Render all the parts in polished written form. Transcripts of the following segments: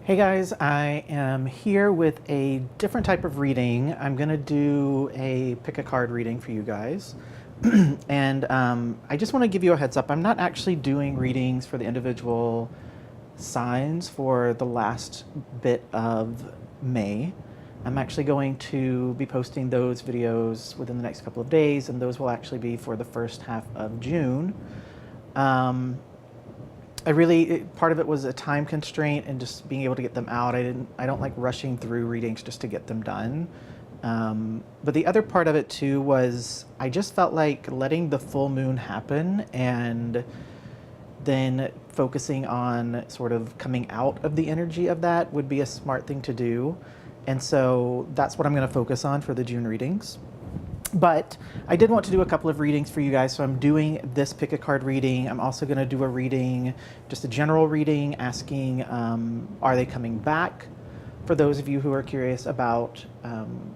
Hey guys, I am here with a different type of reading. I'm going to do a pick a card reading for you guys. And I just want to give you a heads up. I'm not actually doing readings for the individual signs for the last bit of May. I'm actually going to be posting those videos within the next couple of days, and those will actually be for the first half of June. Part of it was a time constraint and just being able to get them out. I don't like rushing through readings just to get them done. But the other part of it too was I just felt like letting the full moon happen and then focusing on sort of coming out of the energy of that would be a smart thing to do. And so that's what I'm going to focus on for the June readings. But I did want to do a couple of readings for you guys, so I'm doing this pick a card reading. I'm also going to do a reading, just a general reading, asking are they coming back, for those of you who are curious about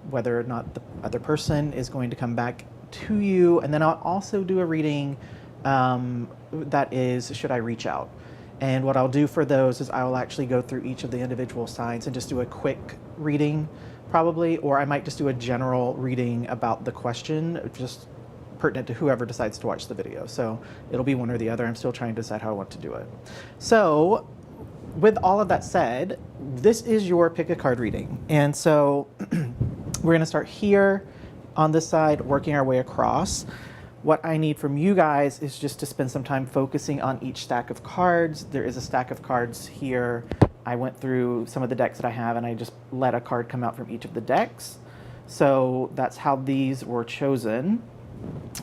whether or not the other person is going to come back to you. And then I'll also do a reading that is, should I reach out? And what I'll do for those is I will actually go through each of the individual signs and just do a quick reading probably, or I might just do a general reading about the question, just pertinent to whoever decides to watch the video. So it'll be one or the other. I'm still trying to decide how I want to do it. So with all of that said, this is your pick a card reading. And so we're gonna start here on this side, working our way across. What I need from you guys is just to spend some time focusing on each stack of cards. There is a stack of cards here. I went through some of the decks that I have and I just let a card come out from each of the decks. So that's how these were chosen.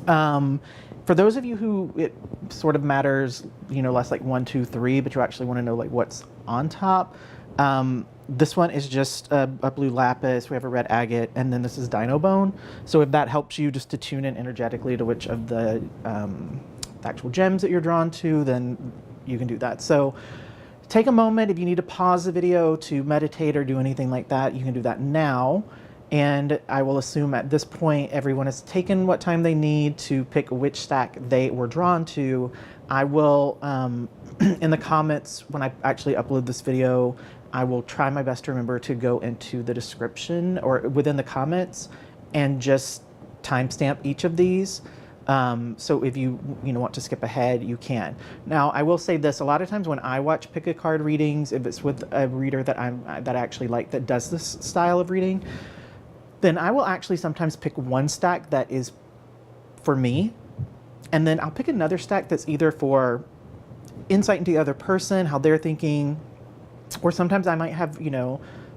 For those of you who it sort of matters, you know, less like 1, 2, 3, but you actually want to know like what's on top. This one is just a blue lapis. We have a red agate, and then this is Dino bone. So if that helps you just to tune in energetically to which of the actual gems that you're drawn to, then you can do that. So take a moment. If you need to pause the video to meditate or do anything like that, you can do that now. And I will assume at this point, everyone has taken what time they need to pick which stack they were drawn to. I will, in the comments, when I actually upload this video, I will try my best to remember to go into the description or within the comments and just timestamp each of these. So if you want to skip ahead, you can. Now, I will say this, a lot of times when I watch pick a card readings, if it's with a reader that I actually like that does this style of reading, then I will actually sometimes pick one stack that is for me, and then I'll pick another stack that's either for insight into the other person, how they're thinking, or sometimes I might have,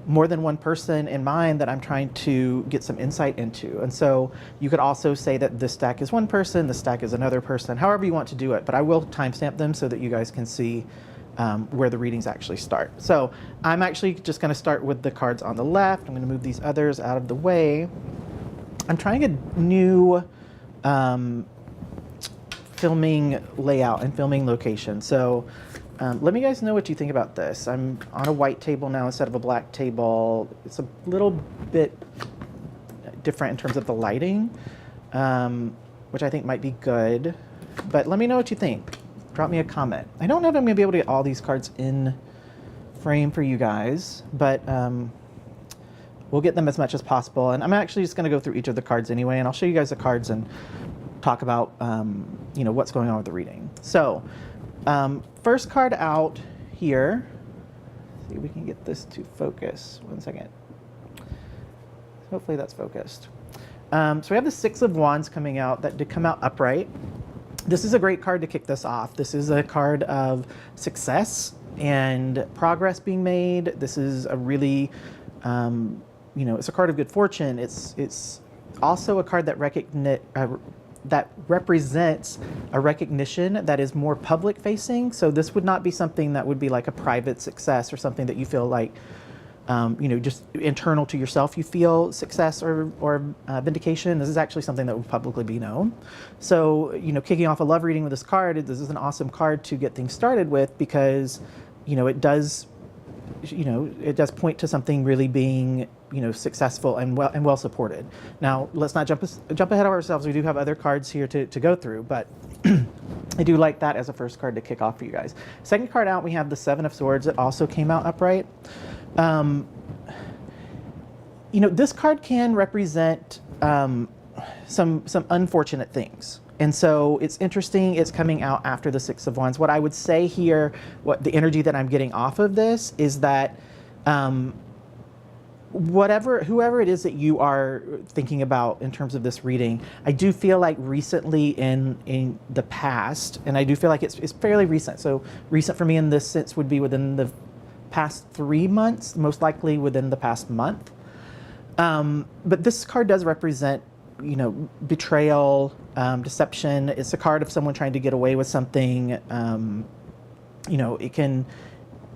more than one person in mind that I'm trying to get some insight into. And so you could also say that this stack is one person, this stack is another person, however you want to do it. But I will timestamp them so that you guys can see where the readings actually start. So I'm actually just going to start with the cards on the left. I'm going to move these others out of the way. I'm trying a new filming layout and filming location. So let me guys know what you think about this. I'm on a white table now instead of a black table. It's a little bit different in terms of the lighting, which I think might be good. But let me know what you think. Drop me a comment. I don't know if I'm going to be able to get all these cards in frame for you guys, but we'll get them as much as possible. And I'm actually just going to go through each of the cards anyway, and I'll show you guys the cards and talk about what's going on with the reading. So first card out here. Let's see if we can get this to focus. 1 second. Hopefully that's focused. So we have the Six of Wands coming out that did come out upright. This is a great card to kick this off. This is a card of success and progress being made. This is a really, it's a card of good fortune. It's also a card that represents a recognition that is more public facing. So this would not be something that would be like a private success or something that you feel like, just internal to yourself, you feel success or vindication. This is actually something that would publicly be known. So, kicking off a love reading with this card, this is an awesome card to get things started with because, it does it does point to something really being, successful and well supported. Now, let's not jump ahead of ourselves. We do have other cards here to go through, but I do like that as a first card to kick off for you guys. Second card out, we have the Seven of Swords. It also came out upright. This card can represent some unfortunate things. And so it's interesting, it's coming out after the Six of Wands. What I would say here, what the energy that I'm getting off of this is that whoever it is that you are thinking about in terms of this reading, I do feel like recently in the past, and I do feel like it's fairly recent. So recent for me in this sense would be within the past 3 months, most likely within the past month. But this card does represent, betrayal, deception. It's a card of someone trying to get away with something.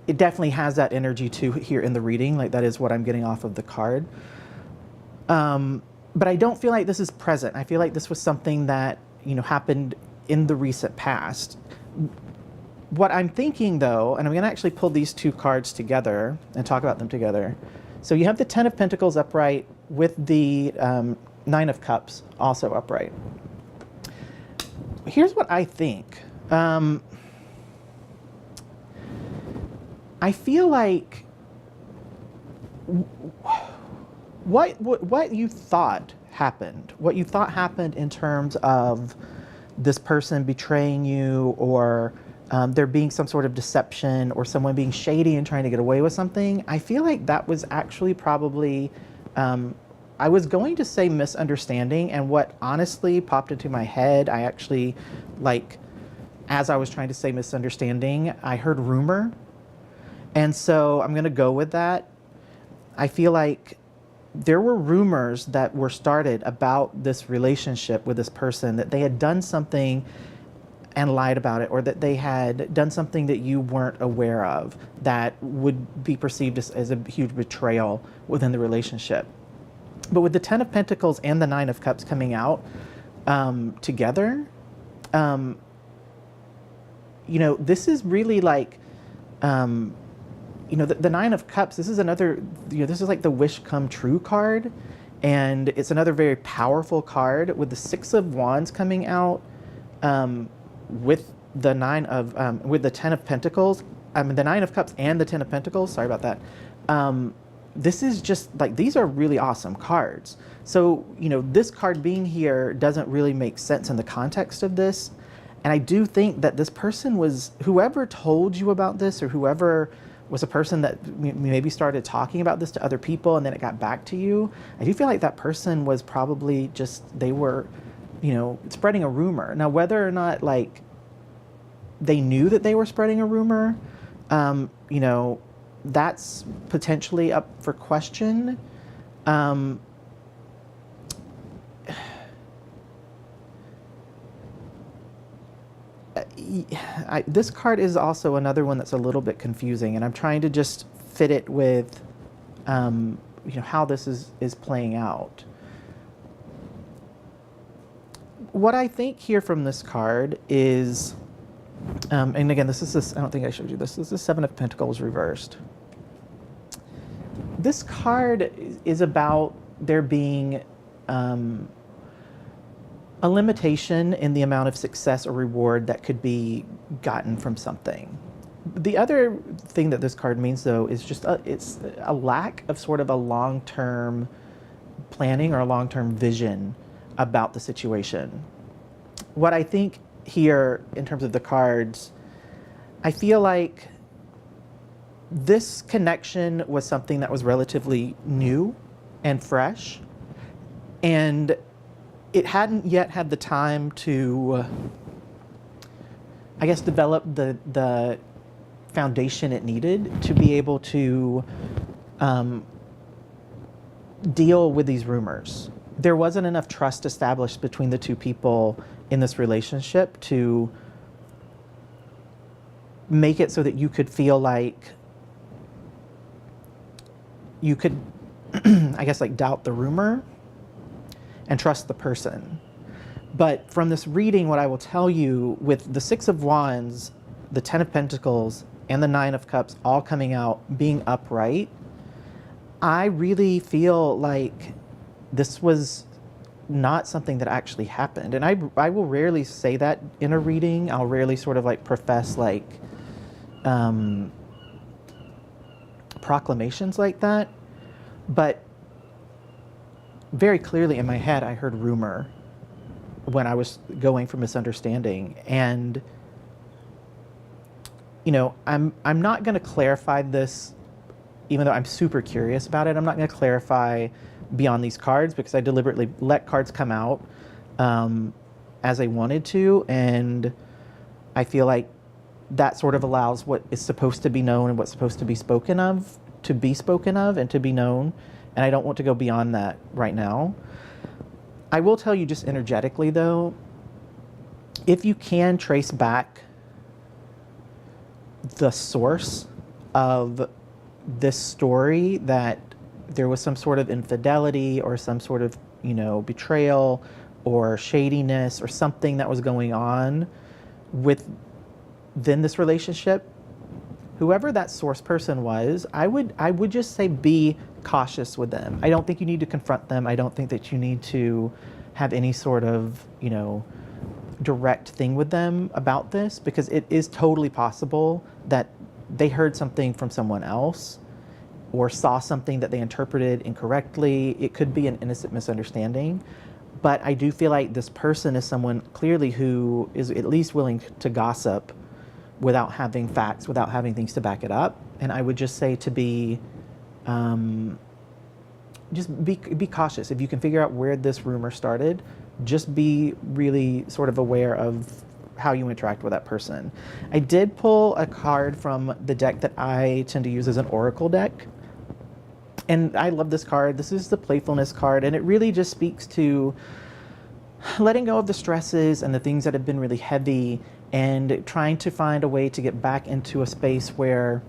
It definitely has that energy too here in the reading. Like that is what I'm getting off of the card. But I don't feel like this is present. I feel like this was something that, happened in the recent past. What I'm thinking though, and I'm going to actually pull these two cards together and talk about them together. So you have the Ten of Pentacles upright with the Nine of Cups also upright. Here's what I think. I feel like what you thought happened, in terms of this person betraying you, or there being some sort of deception, or someone being shady and trying to get away with something. I feel like that was actually probably, I was going to say misunderstanding, and what honestly popped into my head, I actually, as I was trying to say misunderstanding, I heard rumor. And so I'm going to go with that. I feel like there were rumors that were started about this relationship with this person, that they had done something and lied about it, or that they had done something that you weren't aware of that would be perceived as a huge betrayal within the relationship. But with the Ten of Pentacles and the Nine of Cups coming out together, this is really like, the Nine of Cups, this is another, this is like the wish come true card. And it's another very powerful card with the Six of Wands coming out with the with the Ten of Pentacles. The Nine of Cups and the Ten of Pentacles, sorry about that. This is just like, these are really awesome cards. So, this card being here doesn't really make sense in the context of this. And I do think that this person was, whoever told you about this, or whoever was a person that maybe started talking about this to other people and then it got back to you, I do feel like that person was probably just, they were, spreading a rumor. Now, whether or not they knew that they were spreading a rumor, that's potentially up for question. This card is also another one that's a little bit confusing, and I'm trying to just fit it with how this is playing out. What I think here from this card is, and again, I don't think I showed you this. This is the Seven of Pentacles reversed. This card is about there being a limitation in the amount of success or reward that could be gotten from something. The other thing that this card means, though, is just it's a lack of sort of a long-term planning or a long-term vision about the situation. What I think here in terms of the cards, I feel like this connection was something that was relatively new and fresh, and it hadn't yet had the time to, I guess, develop the foundation it needed to be able to deal with these rumors. There wasn't enough trust established between the two people in this relationship to make it so that you could feel like you could, I guess, doubt the rumor and trust the person. But from this reading, what I will tell you with the Six of Wands, the Ten of Pentacles, and the Nine of Cups all coming out, being upright, I really feel like this was not something that actually happened. And I will rarely say that in a reading. I'll rarely sort of like profess like proclamations like that. But very clearly in my head, I heard rumor when I was going for misunderstanding. And, you know, I'm not going to clarify this, even though I'm super curious about it. I'm not going to clarify beyond these cards because I deliberately let cards come out as I wanted to. And I feel like that sort of allows what is supposed to be known and what's supposed to be spoken of and to be known. And I don't want to go beyond that right now. I will tell you just energetically though, if you can trace back the source of this story, that there was some sort of infidelity or some sort of, you know, betrayal or shadiness or something that was going on within this relationship, whoever that source person was, I would just say be cautious with them. I don't think you need to confront them. I don't think that you need to have any sort of, you know, direct thing with them about this, because it is totally possible that they heard something from someone else or saw something that they interpreted incorrectly. It could be an innocent misunderstanding. But I do feel like this person is someone clearly who is at least willing to gossip without having facts, without having things to back it up. And I would just say to be, just be cautious. If you can figure out where this rumor started, just be really sort of aware of how you interact with that person. I did pull a card from the deck that I tend to use as an oracle deck. And I love this card. This is the playfulness card, and it really just speaks to letting go of the stresses and the things that have been really heavy, and trying to find a way to get back into a space where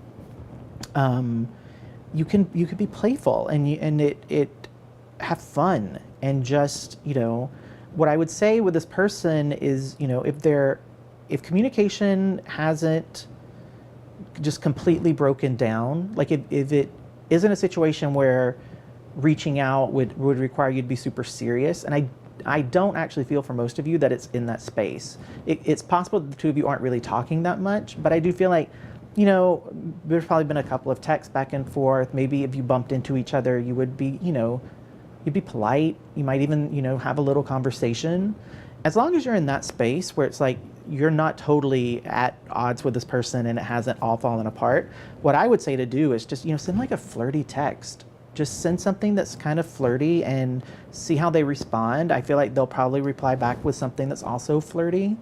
you could be playful and it have fun, and just, you know, what I would say with this person is, you know, if communication hasn't just completely broken down, like if it isn't a situation where reaching out would require you to be super serious, and I don't actually feel for most of you that it's in that space. It's possible that the two of you aren't really talking that much, but I do feel like, you know, there's probably been a couple of texts back and forth. Maybe if you bumped into each other, you would be, you know, you'd be polite. You might even, you know, have a little conversation. As long as you're in that space where it's like you're not totally at odds with this person and it hasn't all fallen apart, what I would say to do is just, you know, send like a flirty text. Just send something that's kind of flirty and see how they respond. I feel like they'll probably reply back with something that's also flirty.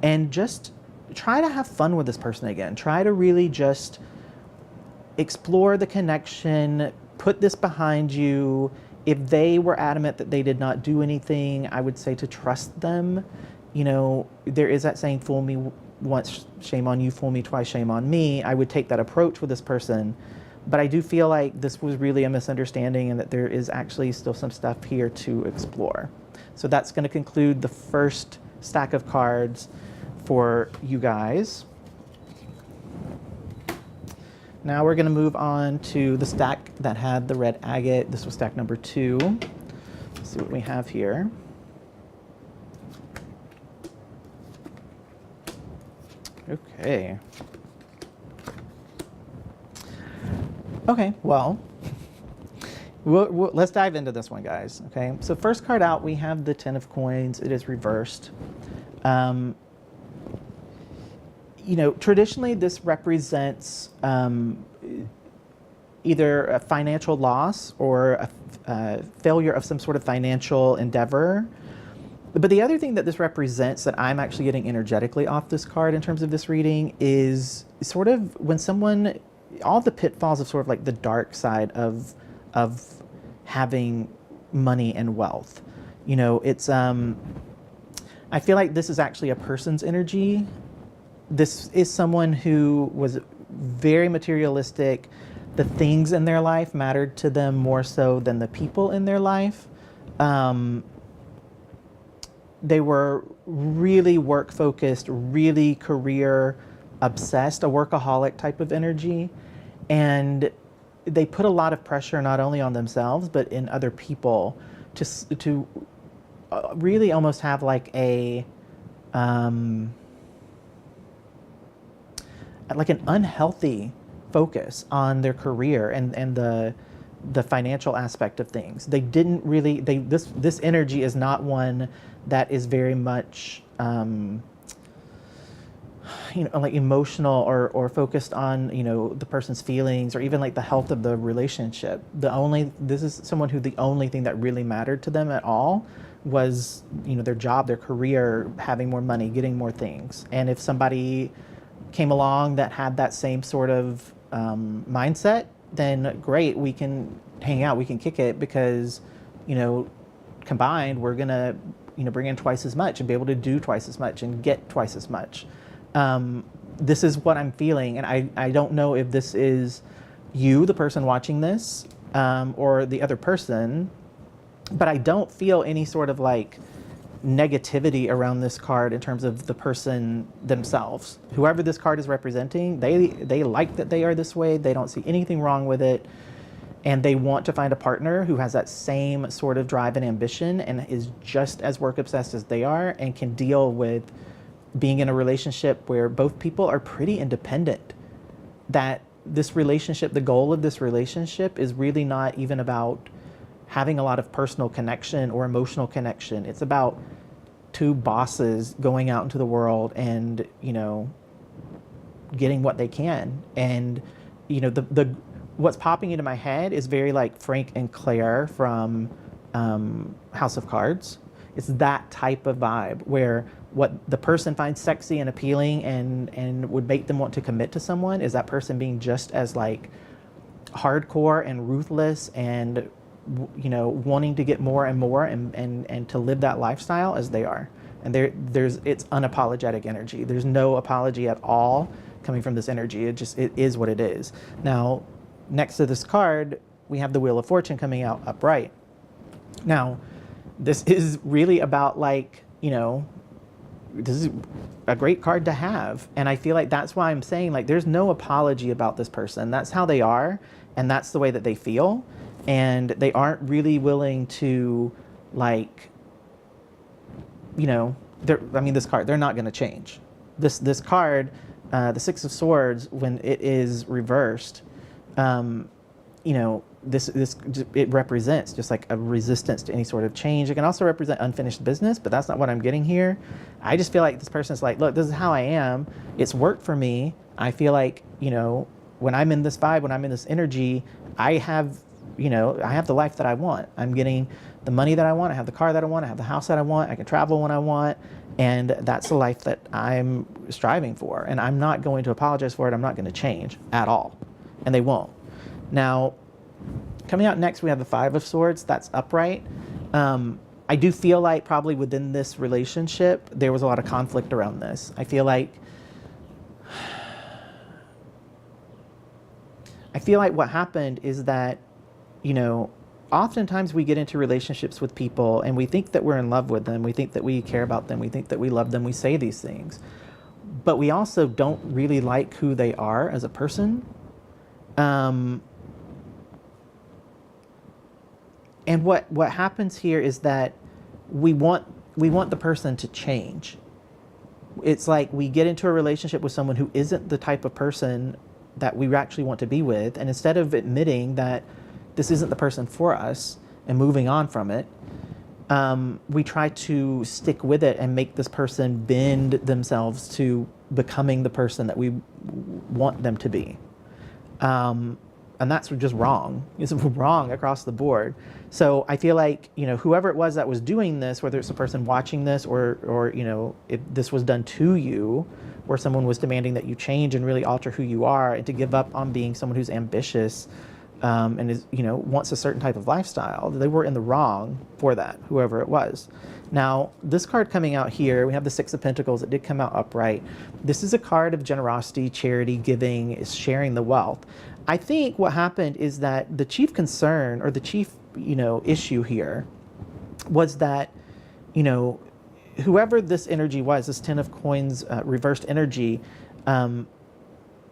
And just try to have fun with this person again. Try to really just explore the connection, put this behind you. If they were adamant that they did not do anything, I would say to trust them. You know, there is that saying, fool me once, shame on you, fool me twice, shame on me. I would take that approach with this person. But I do feel like this was really a misunderstanding and that there is actually still some stuff here to explore. So that's going to conclude the first stack of cards for you guys. Now we're going to move on to the stack that had the red agate. This was stack number 2. Let's see what we have here. Okay. Okay, well, let's dive into this one, guys. Okay, so first card out, we have the 10 of coins. It is reversed. You know, traditionally this represents either a financial loss or a failure of some sort of financial endeavor. But the other thing that this represents that I'm actually getting energetically off this card in terms of this reading is sort of when someone, all the pitfalls of sort of like the dark side of having money and wealth. You know, it's, I feel like this is actually a person's energy. This is someone who was very materialistic. The things in their life mattered to them more so than the people in their life. They were really work focused, really career obsessed, a workaholic type of energy. And they put a lot of pressure not only on themselves, but in other people to really almost have like like an unhealthy focus on their career and the financial aspect of things. They didn't really, this energy is not one that is very much, like emotional or focused on, the person's feelings or even like the health of the relationship. This is someone who the only thing that really mattered to them at all was, their job, their career, having more money, getting more things. And if somebody came along that had that same sort of mindset, then great, we can hang out, we can kick it, because, combined, we're gonna, bring in twice as much and be able to do twice as much and get twice as much. This is what I'm feeling, and I don't know if this is you, the person watching this, or the other person, but I don't feel any sort of like negativity around this card in terms of the person themselves. Whoever this card is representing, they like that they are this way. They don't see anything wrong with it. And they want to find a partner who has that same sort of drive and ambition and is just as work obsessed as they are and can deal with being in a relationship where both people are pretty independent. That this relationship, the goal of this relationship is really not even about having a lot of personal connection or emotional connection. It's about two bosses going out into the world and, getting what they can. And, what's popping into my head is very like Frank and Claire from House of Cards. It's that type of vibe where what the person finds sexy and appealing and would make them want to commit to someone is that person being just as like hardcore and ruthless and wanting to get more and more and to live that lifestyle as they are. And it's unapologetic energy. There's no apology at all coming from this energy. It is what it is. Now, next to this card, we have the Wheel of Fortune coming out upright. Now, this is really about like, this is a great card to have. And I feel like that's why I'm saying like, there's no apology about this person. That's how they are. And that's the way that they feel. And they aren't really willing to like, this card, they're not going to change. This card, the Six of Swords, when it is reversed, it represents just like a resistance to any sort of change. It can also represent unfinished business, but that's not what I'm getting here. I just feel like this person's like, look, this is how I am. It's worked for me. I feel like, when I'm in this vibe, when I'm in this energy, I have the life that I want. I'm getting the money that I want. I have the car that I want. I have the house that I want. I can travel when I want. And that's the life that I'm striving for. And I'm not going to apologize for it. I'm not going to change at all. And they won't. Now, coming out next, we have the Five of Swords. That's upright. I do feel like probably within this relationship, there was a lot of conflict around this. I feel like what happened is that, oftentimes we get into relationships with people and we think that we're in love with them. We think that we care about them. We think that we love them. We say these things. But we also don't really like who they are as a person. And what happens here is that we want the person to change. It's like we get into a relationship with someone who isn't the type of person that we actually want to be with, and instead of admitting that this isn't the person for us and moving on from it, we try to stick with it and make this person bend themselves to becoming the person that we want them to be. And that's just wrong. It's wrong across the board. So I feel like, whoever it was that was doing this, whether it's a person watching this or if this was done to you, where someone was demanding that you change and really alter who you are and to give up on being someone who's ambitious and is, wants a certain type of lifestyle, they were in the wrong for that, whoever it was. Now, this card coming out here, we have the Six of Pentacles. It did come out upright. This is a card of generosity, charity, giving, is sharing the wealth. I think what happened is that the chief concern or the chief, issue here was that, whoever this energy was, this Ten of Coins reversed energy,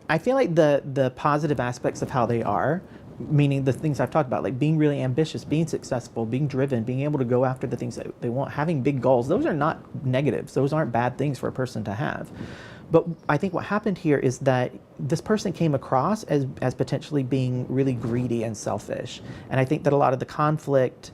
I feel like the positive aspects of how they are, meaning the things I've talked about, like being really ambitious, being successful, being driven, being able to go after the things that they want, having big goals, those are not negatives. Those aren't bad things for a person to have. But I think what happened here is that this person came across as potentially being really greedy and selfish. And I think that a lot of the conflict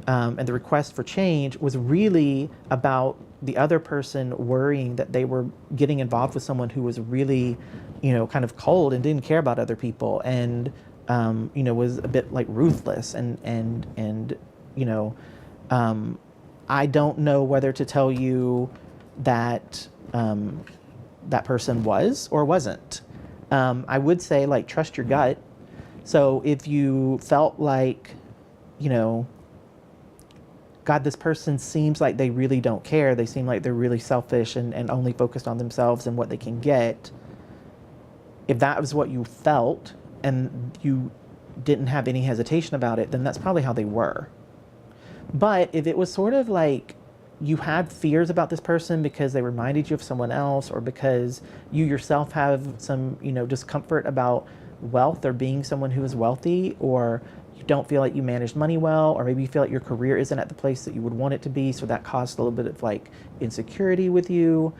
and the request for change was really about the other person worrying that they were getting involved with someone who was really, kind of cold and didn't care about other people, and was a bit like ruthless and I don't know whether to tell you that that person was or wasn't. I would say, like, trust your gut. So if you felt like, God, this person seems like they really don't care. They seem like they're really selfish and only focused on themselves and what they can get. If that was what you felt and you didn't have any hesitation about it, then that's probably how they were. But if it was sort of like you had fears about this person because they reminded you of someone else, or because you yourself have some, discomfort about wealth or being someone who is wealthy, or you don't feel like you managed money well, or maybe you feel like your career isn't at the place that you would want it to be, so that caused a little bit of like insecurity with you.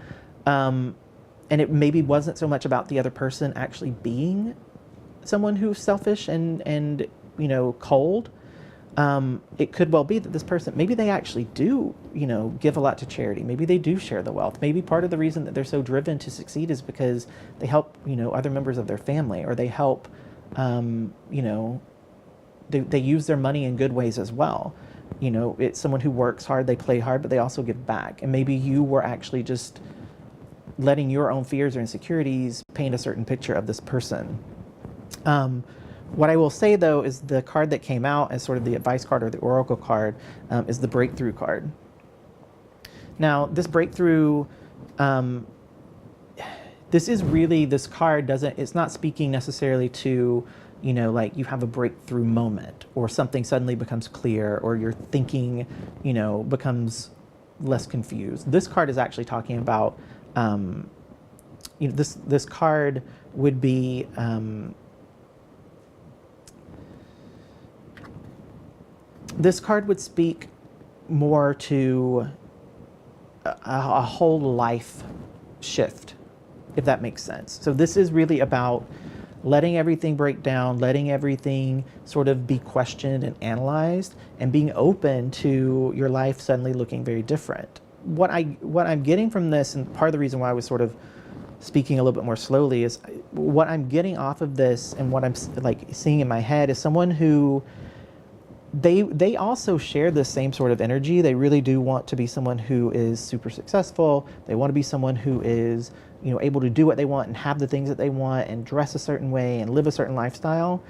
And it maybe wasn't so much about the other person actually being someone who's selfish and cold. It could well be that this person, maybe they actually do, give a lot to charity. Maybe they do share the wealth. Maybe part of the reason that they're so driven to succeed is because they help, other members of their family, or they help, they use their money in good ways as well. It's someone who works hard, they play hard, but they also give back. And maybe you were actually just letting your own fears or insecurities paint a certain picture of this person. What I will say, though, is the card that came out as sort of the advice card or the oracle card is the breakthrough card. Now, this breakthrough, this card it's not speaking necessarily to, like you have a breakthrough moment, or something suddenly becomes clear, or your thinking, becomes less confused. This card is actually talking about, this card would be, this card would speak more to a whole life shift, if that makes sense. So this is really about letting everything break down, letting everything sort of be questioned and analyzed, and being open to your life suddenly looking very different. What I'm getting from this, and part of the reason why I was sort of speaking a little bit more slowly, is what I'm getting off of this and what I'm like seeing in my head is someone who they also share the same sort of energy. They really do want to be someone who is super successful. They want to be someone who is, able to do what they want and have the things that they want and dress a certain way and live a certain lifestyle.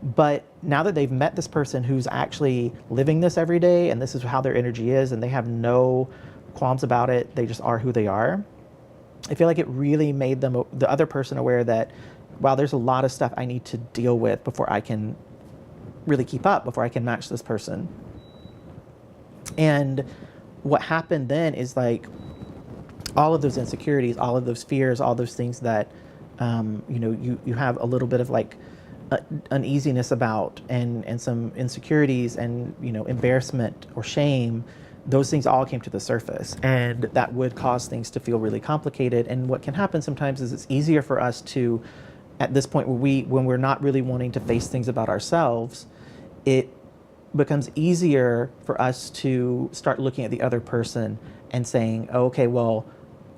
But now that they've met this person who's actually living this every day, and this is how their energy is, and they have no qualms about it, they just are who they are, I feel like it really made them, the other person, aware that, wow, there's a lot of stuff I need to deal with before I can really keep up, before I can match this person. And what happened then is, like, all of those insecurities, all of those fears, all those things that you have a little bit of like uneasiness about, and some insecurities and embarrassment or shame, those things all came to the surface, and that would cause things to feel really complicated. And what can happen sometimes is it's easier for us to, at this point when we're not really wanting to face things about ourselves, it becomes easier for us to start looking at the other person and saying, oh, okay, well,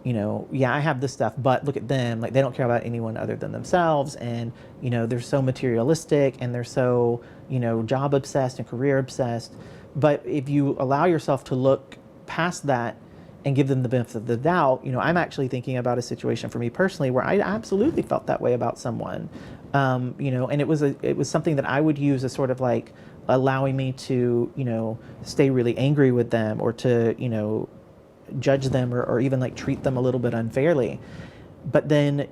yeah, I have this stuff, but look at them, like they don't care about anyone other than themselves, and they're so materialistic, and they're so job obsessed and career obsessed. But if you allow yourself to look past that and give them the benefit of the doubt, I'm actually thinking about a situation for me personally where I absolutely felt that way about someone, and it was something that I would use as sort of like allowing me to stay really angry with them, or to judge them, or even like treat them a little bit unfairly. But then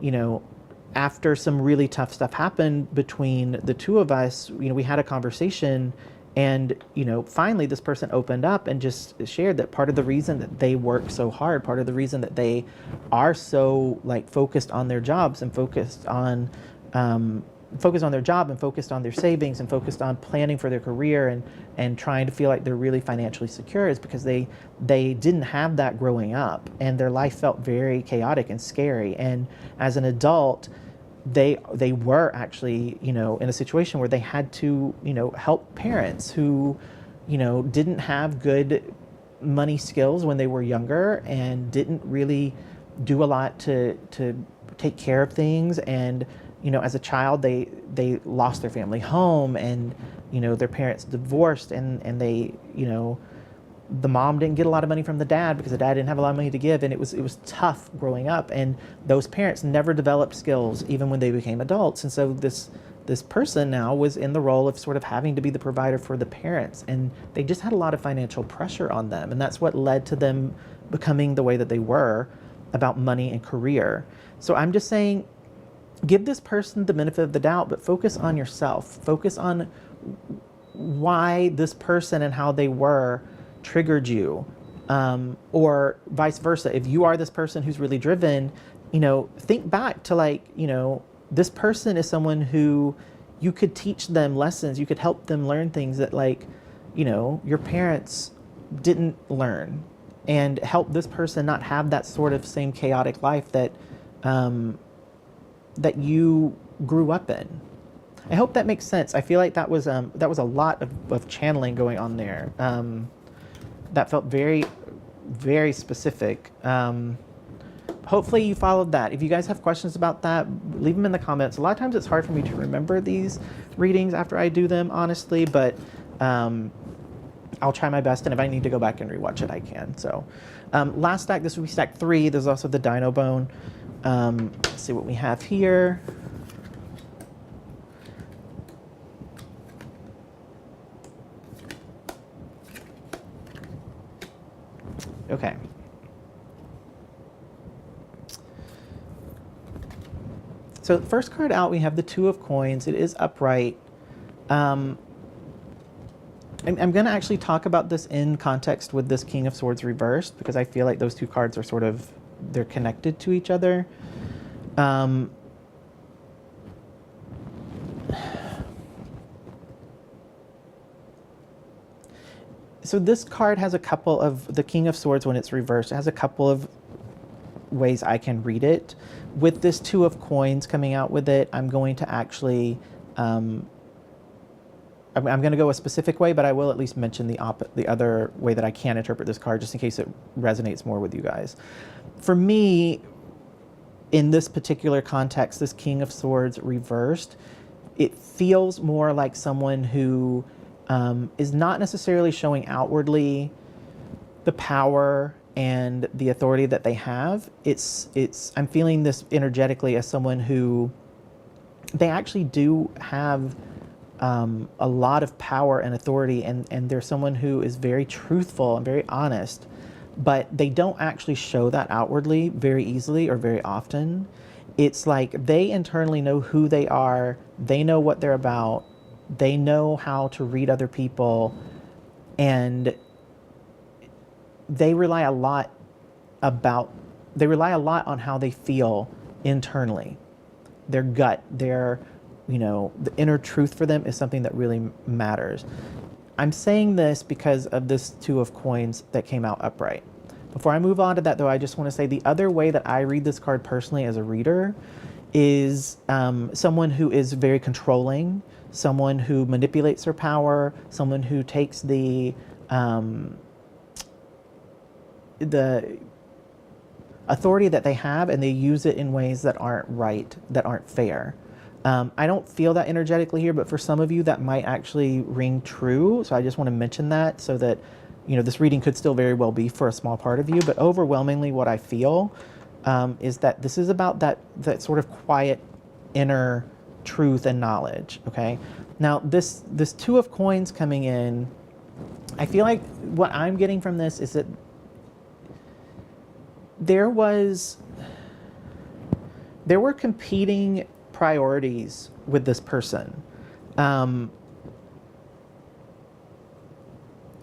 after some really tough stuff happened between the two of us, we had a conversation, And, finally this person opened up and just shared that part of the reason that they work so hard, part of the reason that they are so like focused on their jobs and focused on their job and focused on their savings and focused on planning for their career and trying to feel like they're really financially secure is because they didn't have that growing up, and their life felt very chaotic and scary. And as an adult, they were actually, in a situation where they had to, help parents who, didn't have good money skills when they were younger and didn't really do a lot to take care of things. And, as a child, they lost their family home, and, their parents divorced, and they, the mom didn't get a lot of money from the dad because the dad didn't have a lot of money to give, and it was tough growing up. And those parents never developed skills even when they became adults. And so this person now was in the role of sort of having to be the provider for the parents, and they just had a lot of financial pressure on them, and that's what led to them becoming the way that they were about money and career. So I'm just saying, give this person the benefit of the doubt, but focus on yourself. Focus on why this person and how they were triggered you, or vice versa. If you are this person who's really driven, think back to like, this person is someone who you could teach them lessons, you could help them learn things that like, your parents didn't learn, and help this person not have that sort of same chaotic life that that you grew up in. I hope that makes sense. I feel like that was a lot of channeling going on there. That felt very, very specific. Hopefully you followed that. If you guys have questions about that, leave them in the comments. A lot of times it's hard for me to remember these readings after I do them, honestly, but I'll try my best, and if I need to go back and rewatch it, I can. So last stack, this would be stack 3. There's also the Dino bone. Let's see what we have here. Okay. So the first card out, we have the Two of Coins. It is upright. I'm going to actually talk about this in context with this King of Swords reversed, because I feel like those two cards are sort of, they're connected to each other. So this card has a couple of, the King of Swords when it's reversed, it has a couple of ways I can read it. With this Two of Coins coming out with it, I'm going to actually, I'm going to go a specific way, but I will at least mention the other way that I can interpret this card, just in case it resonates more with you guys. For me, in this particular context, this King of Swords reversed, it feels more like someone who is not necessarily showing outwardly the power and the authority that they have. I'm feeling this energetically as someone who, they actually do have a lot of power and authority, and they're someone who is very truthful and very honest, but they don't actually show that outwardly very easily or very often. It's like they internally know who they are, they know what they're about, they know how to read other people, and they rely a lot on how they feel internally. Their gut, the inner truth for them is something that really matters. I'm saying this because of this Two of Coins that came out upright. Before I move on to that, though, I just want to say the other way that I read this card personally as a reader is someone who is very controlling, someone who manipulates their power, someone who takes the authority that they have and they use it in ways that aren't right, that aren't fair. I don't feel that energetically here, but for some of you that might actually ring true. So I just want to mention that, so that, this reading could still very well be for a small part of you, but overwhelmingly what I feel is that this is about that sort of quiet inner truth and knowledge. Okay. Now this Two of Coins coming in, I feel like what I'm getting from this is that there were competing priorities with this person.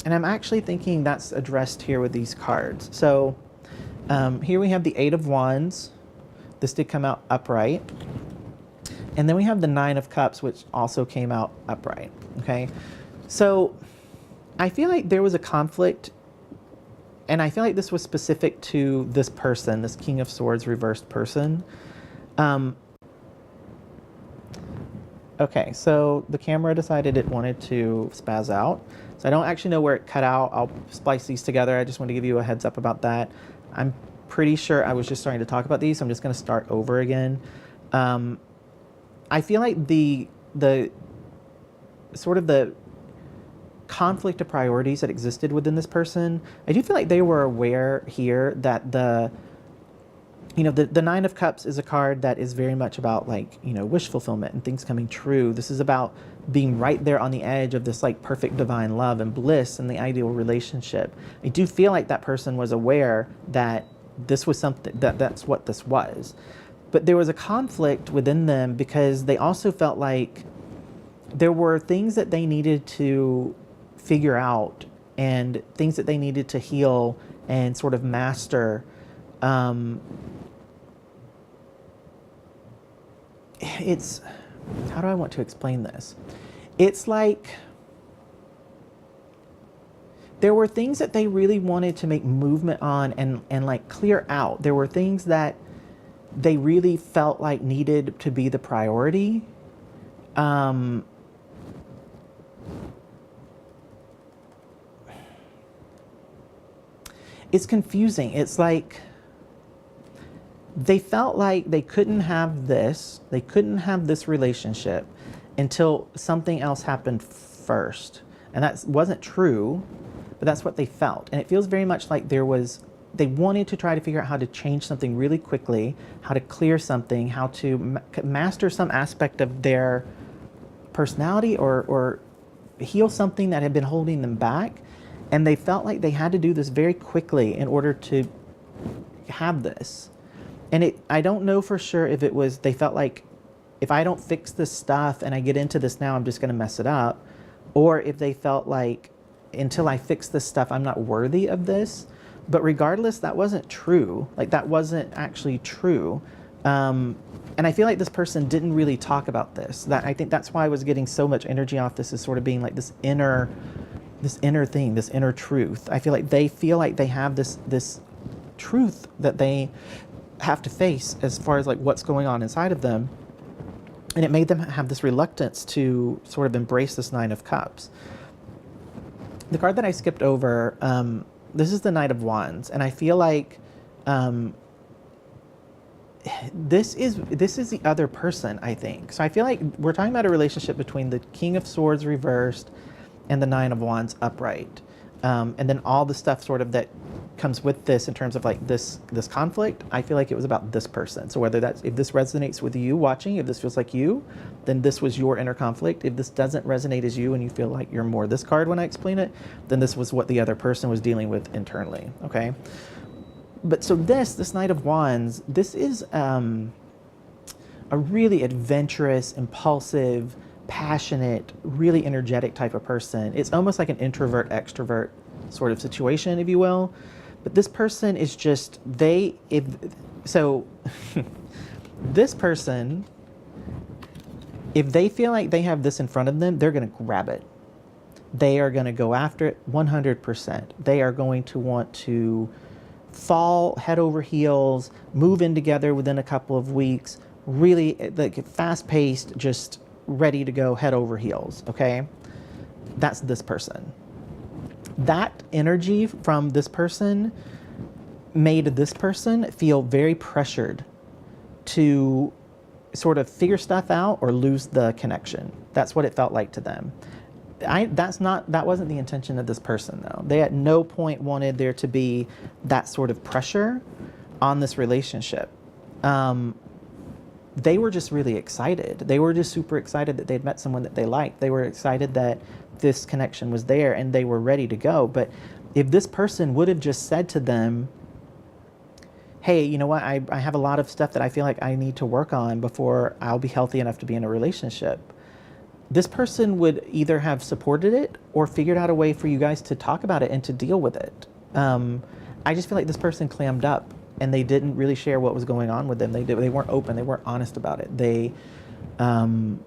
And I'm actually thinking that's addressed here with these cards. So here we have the Eight of Wands. This did come out upright. And then we have the Nine of Cups, which also came out upright, okay? So I feel like there was a conflict, and I feel like this was specific to this person, this King of Swords reversed person. Okay, so the camera decided it wanted to spaz out. So I don't actually know where it cut out. I'll splice these together. I just want to give you a heads up about that. I'm pretty sure I was just starting to talk about these, so I'm just going to start over again. I feel like the sort of the conflict of priorities that existed within this person, I do feel like they were aware here that the Nine of Cups is a card that is very much about, like, wish fulfillment and things coming true. This is about being right there on the edge of this, like, perfect divine love and bliss and the ideal relationship. I do feel like that person was aware that this was something, that's what this was. But there was a conflict within them because they also felt like there were things that they needed to figure out and things that they needed to heal and sort of master. It's, how do I want to explain this? It's like there were things that they really wanted to make movement on and like clear out. There were things that they really felt like needed to be the priority. It's confusing. It's like they felt like they couldn't have this relationship until something else happened first. And that wasn't true, but that's what they felt. And it feels very much like they wanted to try to figure out how to change something really quickly, how to clear something, how to master some aspect of their personality or heal something that had been holding them back. And they felt like they had to do this very quickly in order to have this. And I don't know for sure if it was, they felt like if I don't fix this stuff and I get into this now, I'm just going to mess it up. Or if they felt like until I fix this stuff, I'm not worthy of this. But regardless, that wasn't true. Like, that wasn't actually true. And I feel like this person didn't really talk about this. I think that's why I was getting so much energy off this as sort of being like this inner thing, this inner truth. I feel like they have this truth that they have to face as far as like what's going on inside of them. And it made them have this reluctance to sort of embrace this Nine of Cups. The card that I skipped over, this is the Knight of Wands, and I feel like this is the other person, I think. So I feel like we're talking about a relationship between the King of Swords reversed and the Nine of Wands upright. And then all the stuff sort of that comes with this in terms of like this conflict, I feel like it was about this person. So whether if this resonates with you watching, if this feels like you, then this was your inner conflict. If this doesn't resonate as you and you feel like you're more this card when I explain it, then this was what the other person was dealing with internally, okay? But so this Knight of Wands, this is a really adventurous, impulsive, passionate, really energetic type of person. It's almost like an introvert, extrovert sort of situation, if you will. But this person is just, this person, if they feel like they have this in front of them, they're going to grab it. They are going to go after it 100%. They are going to want to fall head over heels, move in together within a couple of weeks, really like fast-paced, just ready to go head over heels, okay? That's this person. That energy from this person made this person feel very pressured to sort of figure stuff out or lose the connection. That's what it felt like to them. That wasn't the intention of this person, though. They at no point wanted there to be that sort of pressure on this relationship. They were just really excited. They were just super excited that they'd met someone that they liked. They were excited that this connection was there and they were ready to go. But if this person would have just said to them, hey, you know what, I have a lot of stuff that I feel like I need to work on before I'll be healthy enough to be in a relationship. this person would either have supported it or figured out a way for you guys to talk about it and to deal with it. I just feel like this person clammed up and they didn't really share what was going on with them. They weren't open. They weren't honest about it. They were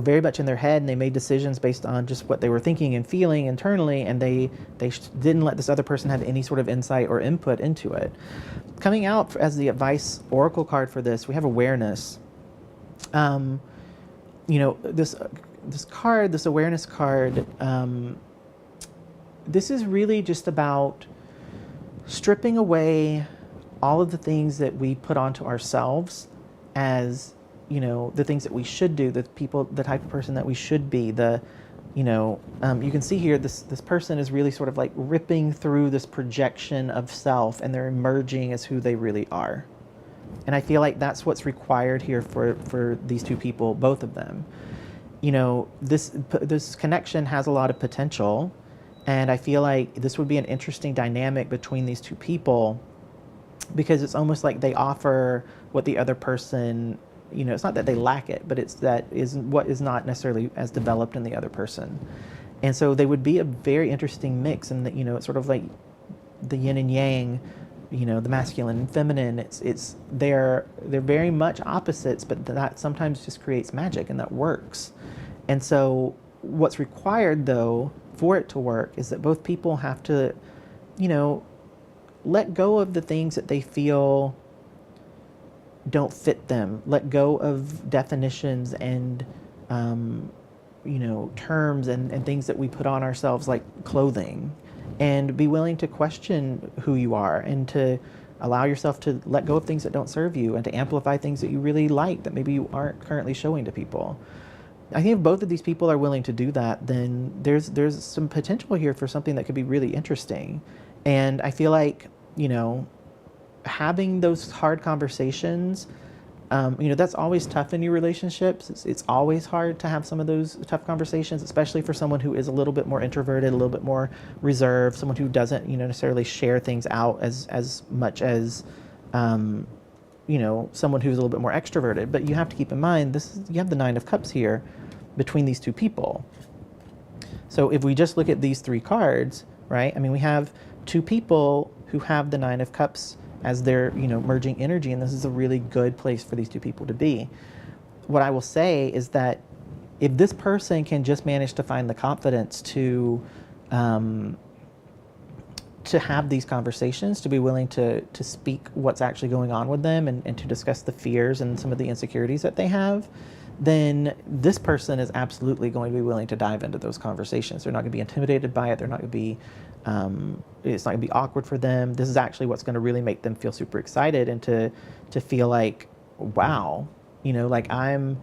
very much in their head, and they made decisions based on just what they were thinking and feeling internally, and they didn't let this other person have any sort of insight or input into it. Coming out as the advice oracle card for this, we have awareness. This card, this awareness card, this is really just about stripping away all of the things that we put onto ourselves as, the things that we should do, the type of person that we should be. You can see here, this person is really sort of like ripping through this projection of self, and they're emerging as who they really are. And I feel like that's what's required here for these two people, both of them. This connection has a lot of potential, and I feel like this would be an interesting dynamic between these two people, because it's almost like they offer what the other person, it's not that they lack it, but it's what is not necessarily as developed in the other person. And so they would be a very interesting mix, and it's sort of like the yin and yang, the masculine and feminine. They're very much opposites, but that sometimes just creates magic, and that works. And so what's required, though, for it to work is that both people have to, let go of the things that they feel don't fit them. Let go of definitions and, terms and things that we put on ourselves, like clothing, and be willing to question who you are, and to allow yourself to let go of things that don't serve you, and to amplify things that you really like that maybe you aren't currently showing to people. I think if both of these people are willing to do that, then there's some potential here for something that could be really interesting. And I feel like, having those hard conversations, that's always tough in your relationships. It's always hard to have some of those tough conversations, especially for someone who is a little bit more introverted, a little bit more reserved, someone who doesn't, necessarily share things out as much as, someone who's a little bit more extroverted. But you have to keep in mind, you have the Nine of Cups here between these two people. So if we just look at these three cards, right? I mean, we have two people who have the Nine of Cups as their, merging energy, and this is a really good place for these two people to be. What I will say is that if this person can just manage to find the confidence to have these conversations, to be willing to speak what's actually going on with them, and to discuss the fears and some of the insecurities that they have, then this person is absolutely going to be willing to dive into those conversations. They're not going to be intimidated by it. They're not going to be, it's not going to be awkward for them. This is actually what's going to really make them feel super excited, and to feel like, wow, I'm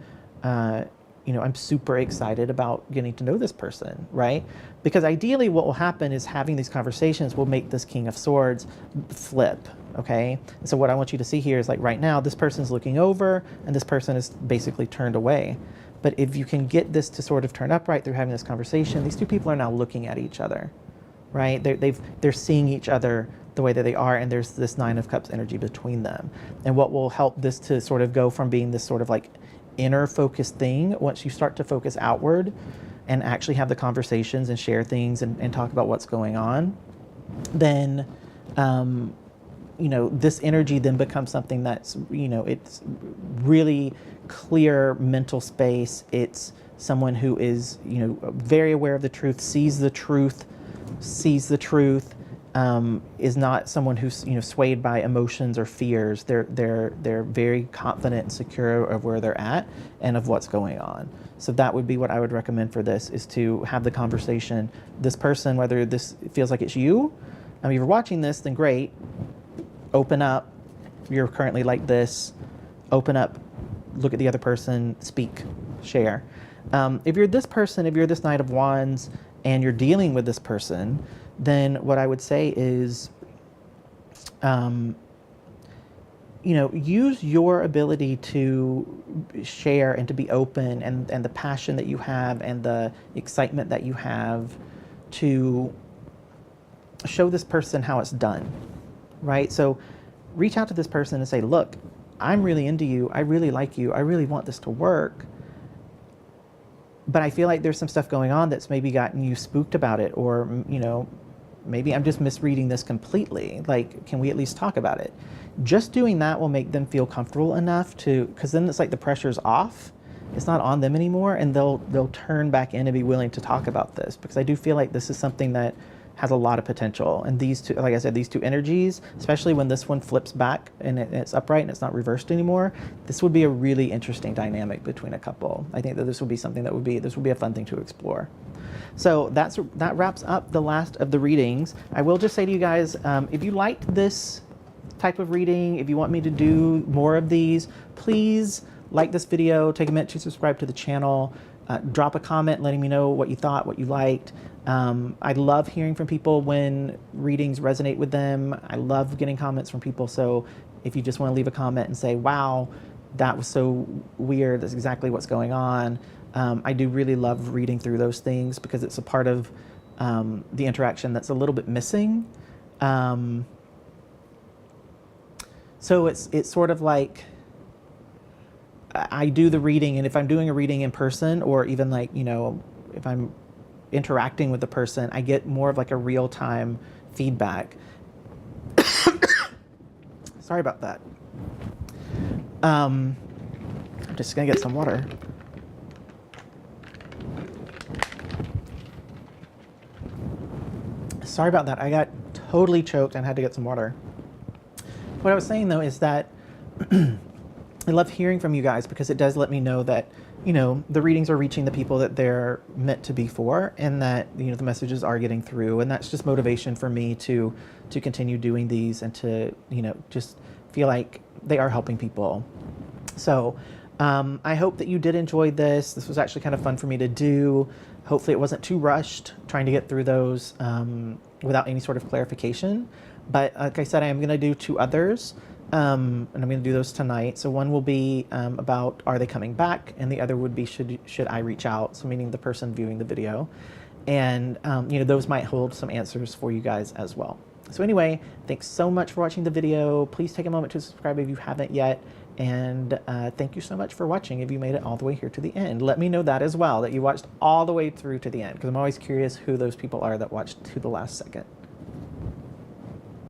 super excited about getting to know this person, right? Because ideally what will happen is having these conversations will make this King of Swords flip, okay? And so what I want you to see here is, like, right now, this person's looking over and this person is basically turned away. But if you can get this to sort of turn upright through having this conversation, these two people are now looking at each other, right? They're seeing each other the way that they are, and there's this Nine of Cups energy between them. And what will help this to sort of go from being this sort of like inner focused thing, once you start to focus outward and actually have the conversations and share things and talk about what's going on, then this energy then becomes something that's, it's really clear mental space. It's someone who is, very aware of the truth, sees the truth, is not someone who's, swayed by emotions or fears. They're very confident and secure of where they're at and of what's going on. So that would be what I would recommend for this, is to have the conversation. This person, whether this feels like it's you, if you're watching this, then great. Open up. You're currently like this. Open up. Look at the other person. Speak. Share. If you're this person, if you're this Knight of Wands and you're dealing with this person, then what I would say is, use your ability to share and to be open, and the passion that you have and the excitement that you have to show this person how it's done, right? So reach out to this person and say, look, I'm really into you, I really like you, I really want this to work, but I feel like there's some stuff going on that's maybe gotten you spooked about it, or, you know, maybe I'm just misreading this completely. Like, can we at least talk about it? Just doing that will make them feel comfortable enough to, because then it's like the pressure's off. It's not on them anymore, and they'll turn back in and be willing to talk about this, because I do feel like this is something that has a lot of potential. And these two, like I said, these two energies, especially when this one flips back and it's upright and it's not reversed anymore, this would be a really interesting dynamic between a couple. I think that this would be something that would be a fun thing to explore. So that wraps up the last of the readings. I will just say to you guys, if you liked this type of reading, if you want me to do more of these, please like this video, take a minute to subscribe to the channel, drop a comment letting me know what you thought, what you liked. I love hearing from people when readings resonate with them. I love getting comments from people. So if you just want to leave a comment and say, wow, that was so weird, that's exactly what's going on. I do really love reading through those things, because it's a part of the interaction that's a little bit missing. So it's sort of like, I do the reading, and if I'm doing a reading in person, or even like, you know, if I'm interacting with the person, I get more of like a real-time feedback. Sorry about that. I'm just gonna get some water. Sorry about that. I got totally choked and had to get some water. What I was saying though is that I love hearing from you guys, because it does let me know that, you know, the readings are reaching the people that they're meant to be for, and that, you know, the messages are getting through. And that's just motivation for me to continue doing these, and to, you know, just feel like they are helping people. So I hope that you did enjoy this. This was actually kind of fun for me to do. Hopefully it wasn't too rushed trying to get through those without any sort of clarification. But like I said, I am going to do 2 others. And I'm going to do those tonight. So one will be about, are they coming back? And the other would be, should I reach out? So meaning the person viewing the video. And, you know, those might hold some answers for you guys as well. So anyway, thanks so much for watching the video. Please take a moment to subscribe if you haven't yet. And thank you so much for watching if you made it all the way here to the end. Let me know that as well, that you watched all the way through to the end, because I'm always curious who those people are that watched to the last second.